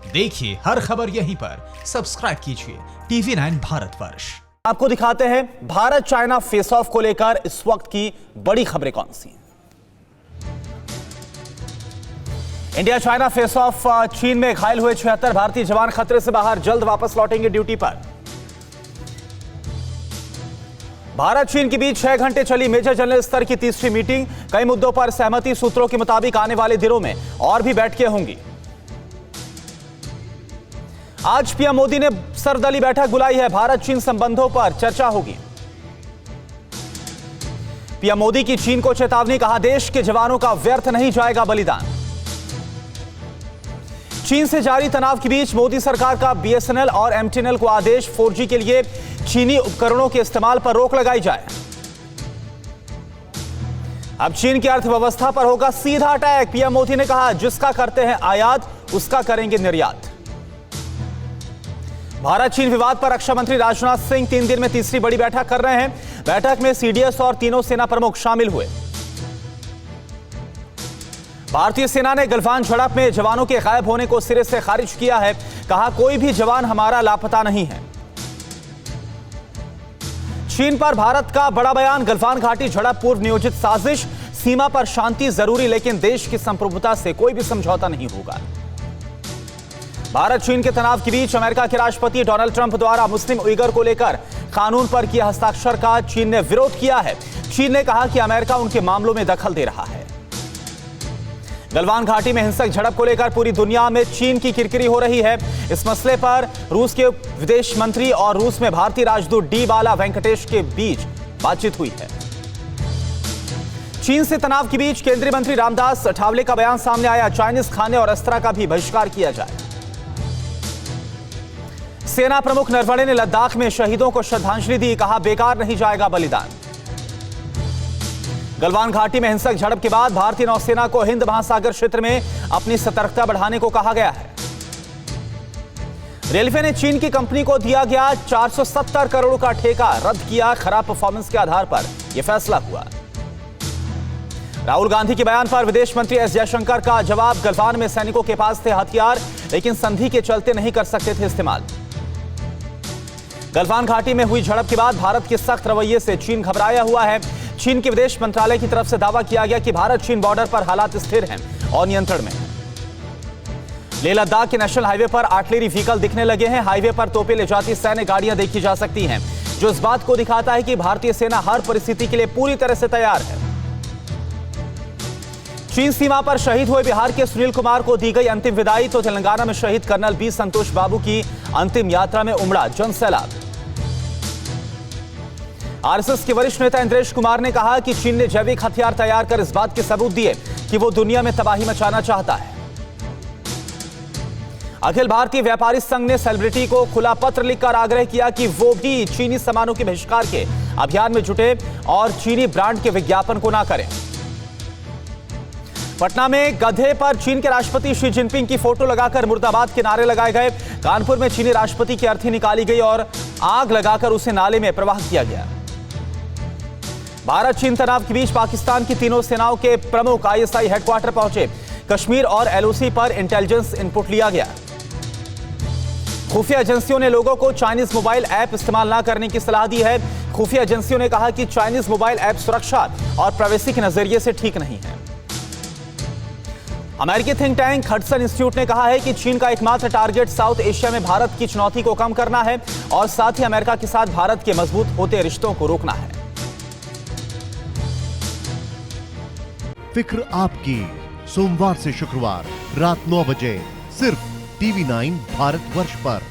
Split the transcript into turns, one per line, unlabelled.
देखिए हर खबर यहीं पर, सब्सक्राइब कीजिए TV9 भारतवर्ष।
आपको दिखाते हैं भारत चाइना फेस ऑफ को लेकर इस वक्त की बड़ी खबरें कौन सी हैं। इंडिया चाइना फेस ऑफ, चीन में घायल हुए 76 भारतीय जवान खतरे से बाहर, जल्द वापस लौटेंगे ड्यूटी पर। भारत चीन के बीच 6 घंटे चली मेजर जनरल स्तर की तीसरी मीटिंग, कई मुद्दों पर सहमति, सूत्रों के मुताबिक आने वाले दिनों में और भी बैठकें होंगी। आज पीएम मोदी ने सर्वदलीय बैठक बुलाई है, भारत चीन संबंधों पर चर्चा होगी। पीएम मोदी की चीन को चेतावनी, कहा देश के जवानों का व्यर्थ नहीं जाएगा बलिदान। चीन से जारी तनाव के बीच मोदी सरकार का BSNL और MTNL को आदेश, 4G के लिए चीनी उपकरणों के इस्तेमाल पर रोक लगाई जाए। अब चीन की अर्थव्यवस्था पर होगा सीधा अटैक, पीएम मोदी ने कहा जिसका करते हैं आयात उसका करेंगे निर्यात। भारत चीन विवाद पर रक्षा मंत्री राजनाथ सिंह 3 दिन में तीसरी बड़ी बैठक कर रहे हैं। बैठक में CDS और तीनों सेना प्रमुख शामिल हुए। भारतीय सेना ने गलवान झड़प में जवानों के गायब होने को सिरे से खारिज किया है, कहा कोई भी जवान हमारा लापता नहीं है। चीन पर भारत का बड़ा बयान, गलवान घाटी झड़प पूर्व नियोजित साजिश, सीमा पर शांति जरूरी लेकिन देश की संप्रभुता से कोई भी समझौता नहीं होगा। भारत चीन के तनाव के बीच अमेरिका के राष्ट्रपति डोनाल्ड ट्रंप द्वारा मुस्लिम उइगर को लेकर कानून पर किए हस्ताक्षर का चीन ने विरोध किया है। चीन ने कहा कि अमेरिका उनके मामलों में दखल दे रहा है। गलवान घाटी में हिंसक झड़प को लेकर पूरी दुनिया में चीन की किरकिरी हो रही है। इस मसले पर रूस के विदेश मंत्री और रूस में भारतीय राजदूत डी बाला वेंकटेश के बीच बातचीत हुई है। चीन से तनाव के बीच केंद्रीय मंत्री रामदास अठावले का बयान सामने आया, चाइनीज खाने और रेस्तरां का भी बहिष्कार किया जाए। सेना प्रमुख नरवणे ने लद्दाख में शहीदों को श्रद्धांजलि दी, कहा बेकार नहीं जाएगा बलिदान। गलवान घाटी में हिंसक झड़प के बाद भारतीय नौसेना को हिंद महासागर क्षेत्र में अपनी सतर्कता बढ़ाने को कहा गया है। रेलवे ने चीन की कंपनी को दिया गया 470 करोड़ का ठेका रद्द किया, खराब परफॉर्मेंस के आधार पर यह फैसला हुआ। राहुल गांधी के बयान पर विदेश मंत्री एस जयशंकर का जवाब, गलवान में सैनिकों के पास थे हथियार लेकिन संधि के चलते नहीं कर सकते थे इस्तेमाल। गलवान घाटी में हुई झड़प के बाद भारत के सख्त रवैये से चीन घबराया हुआ है। चीन के विदेश मंत्रालय की तरफ से दावा किया गया कि भारत चीन बॉर्डर पर हालात स्थिर हैं और नियंत्रण में। लेह लद्दाख के नेशनल हाईवे पर आर्टिलरी व्हीकल दिखने लगे हैं। हाईवे पर तोपे ले जाती सैन्य गाड़ियां देखी जा सकती हैं, जो इस बात को दिखाता है कि भारतीय सेना हर परिस्थिति के लिए पूरी तरह से तैयार है। चीन सीमा पर शहीद हुए बिहार के सुनील कुमार को दी गई अंतिम विदाई, तो तेलंगाना में शहीद कर्नल बी संतोष बाबू की अंतिम यात्रा में उमड़ा जनसैलाब। आरएसएस के वरिष्ठ नेता इंद्रेश कुमार ने कहा कि चीन ने जैविक हथियार तैयार कर इस बात के सबूत दिए कि वो दुनिया में तबाही मचाना चाहता है। अखिल भारतीय व्यापारी संघ ने सेलिब्रिटी को खुला पत्र लिखकर आग्रह किया कि वो भी चीनी सामानों के बहिष्कार के अभियान में जुटे और चीनी ब्रांड के विज्ञापन को ना करें। पटना में गधे पर चीन के राष्ट्रपति शी जिनपिंग की फोटो लगाकर मुर्दाबाद के नारे लगाए गए। कानपुर में चीनी राष्ट्रपति की अर्थी निकाली गई और आग लगाकर उसे नाले में प्रवाह किया गया। भारत चीन तनाव के बीच पाकिस्तान की तीनों सेनाओं के प्रमुख ISI हेडक्वार्टर पहुंचे। कश्मीर और LOC पर इंटेलिजेंस इनपुट लिया गया। खुफिया एजेंसियों ने लोगों को चाइनीज मोबाइल ऐप इस्तेमाल न करने की सलाह दी है। खुफिया एजेंसियों ने कहा कि चाइनीज मोबाइल ऐप सुरक्षा और प्राइवेसी के नजरिए से ठीक नहीं है। अमेरिकी थिंक टैंक हडसन इंस्टीट्यूट ने कहा है कि चीन का एकमात्र टारगेट साउथ एशिया में भारत की चुनौती को कम करना है और साथ ही अमेरिका के साथ भारत के मजबूत होते रिश्तों को रोकना है।
फिक्र आपकी, सोमवार से शुक्रवार रात 9 बजे सिर्फ TV9 भारतवर्ष पर।